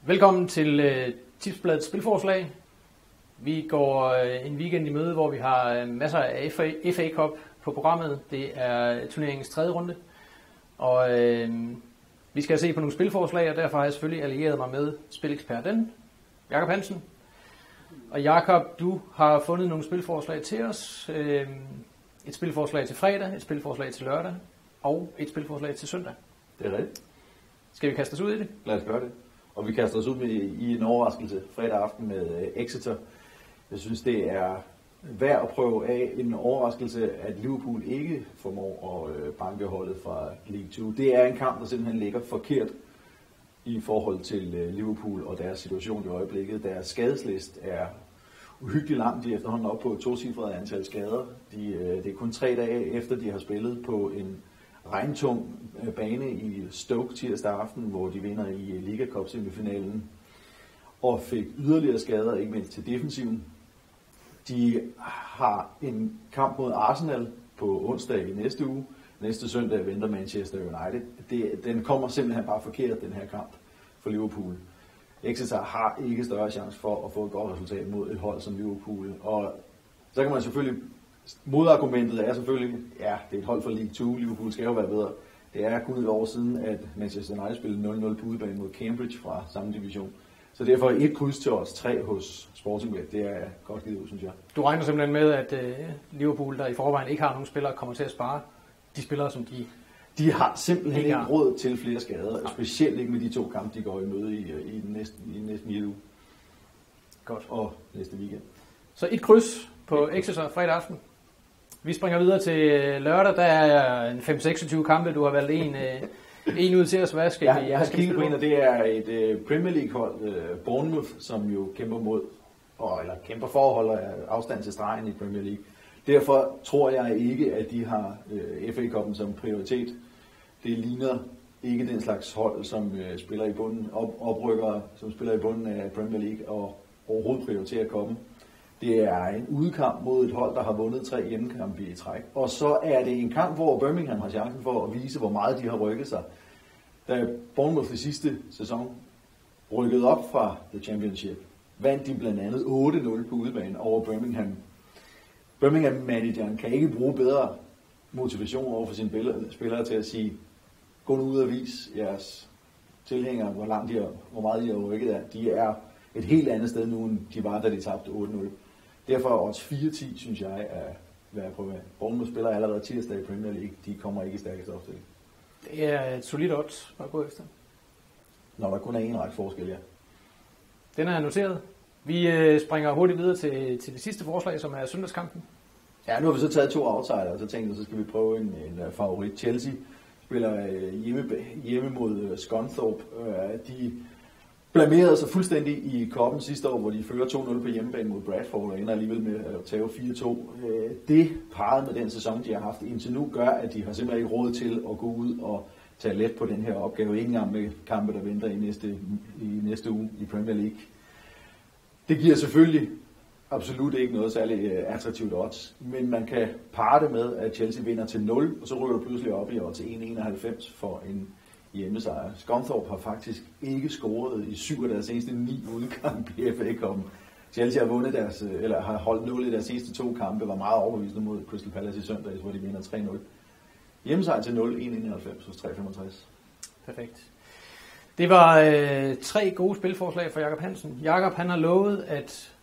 Velkommen til Tipsbladets spilforslag. Vi går en weekend i møde, hvor vi har masser af FA Cup på programmet. Det er turneringens 3. runde. Og vi skal se på nogle spilforslag, og derfor har jeg selvfølgelig allieret mig med spileksperten Jakob Hansen. Og Jakob, du har fundet nogle spilforslag til os. Et spilforslag til fredag, et spilforslag til lørdag og et spilforslag til søndag. Det er rigtigt. Skal vi kaste os ud i det? Lad os gøre det. Og vi kaster os ud i en overraskelse fredag aften med Exeter. Jeg synes, det er værd at prøve af en overraskelse, at Liverpool ikke formår at banke holdet fra League 2. Det er en kamp, der simpelthen ligger forkert i forhold til Liverpool og deres situation i øjeblikket. Deres skadeslist er uhyggeligt lang. De er efterhånden op på et 2-cifret antal skader. Det er kun 3 dage efter, de har spillet på en regntung bane i Stoke tirsdag aften, hvor de vinder i Liga Cup semifinalen og fik yderligere skader, ikke mindst til defensiven. De har en kamp mod Arsenal på onsdag i næste uge. Næste søndag venter Manchester United. Den kommer simpelthen bare forkert, den her kamp for Liverpool. Exeter har ikke større chance for at få et godt resultat mod et hold som Liverpool. Og så kan man selvfølgelig, modargumentet er selvfølgelig, ja, det er et hold for League 2, Liverpool skal jo være bedre. Det er kun et år siden, at Manchester United spillede 0-0 på udebane mod Cambridge fra samme division. Så derfor et kryds til os 3 hos Sportingbet, det er godt givet ud, synes jeg. Du regner simpelthen med, at Liverpool, der i forvejen ikke har nogen spillere, kommer til at spare de spillere, som de har simpelthen ikke råd til flere skader, specielt ikke med de 2 kampe, de går i møde i den næste uge. Godt. Og næste weekend. Så et kryds på Exeter fredag aften. Vi springer videre til lørdag. Der er en 5-26 kampe. Du har valgt en ud til os. Hvad skal vi? Jeg har kigget på en, og det er et Premier League hold, Bournemouth, som jo kæmper for at holde afstand til stregen i Premier League. Derfor tror jeg ikke, at de har FA Cup'en som prioritet. Det ligner ikke den slags hold, som spiller i bunden, oprykkere, som spiller i bunden af Premier League og overhovedet prioriterer Cup'en. Det er en udekamp mod et hold, der har vundet 3 hjemmekampe i træk. Og så er det en kamp, hvor Birmingham har chancen for at vise, hvor meget de har rykket sig. Da Bournemouth i sidste sæson rykkede op fra The Championship, vandt de blandt andet 8-0 på udebane over Birmingham. Birmingham-manageren kan ikke bruge bedre motivation over for sine spillere til at sige, gå nu ud og vis jeres tilhængere, hvor meget de har rykket af. De er et helt andet sted nu, end de var, da de tabte 8-0. Derfor er odds 4-10, synes jeg, er værd at prøve af. Bournemouth spiller allerede tirsdag i Premier League. De kommer ikke i stærkeste opstilling. Det er et solidt odds at gå efter. Når der kun er en ret forskel, ja. Den er noteret. Vi springer hurtigt videre til det sidste forslag, som er søndagskampen. Ja, nu har vi så taget 2 outsider, og så tænkte jeg, så skal vi prøve en favorit. Chelsea spiller hjemme mod Scunthorpe. De blamerede sig fuldstændig i Cup'en sidste år, hvor de fører 2-0 på hjemmebane mod Bradford og ender alligevel med at tage 4-2. Det parret med den sæson, de har haft indtil nu, gør, at de har simpelthen ikke råd til at gå ud og tage let på den her opgave. Ikke engang med kampe, der venter i næste uge i Premier League. Det giver selvfølgelig absolut ikke noget særligt attraktivt odds, men man kan parre det med, at Chelsea vinder til 0, og så ryger du pludselig op i odds til 1,91 for en hjemmesejr. Scunthorpe har faktisk ikke scoret i 7 af deres seneste 9 udkampe i FA Cup'en. Chelsea har holdt 0 i deres seneste 2 kampe, var meget overbevisende mod Crystal Palace i søndags, hvor de vinder 3-0. Hjemmesejr til 0, 1,91 hos 3,65. Perfekt. Det var 3 gode spilforslag for Jakob Hansen. Jakob, han har lovet, at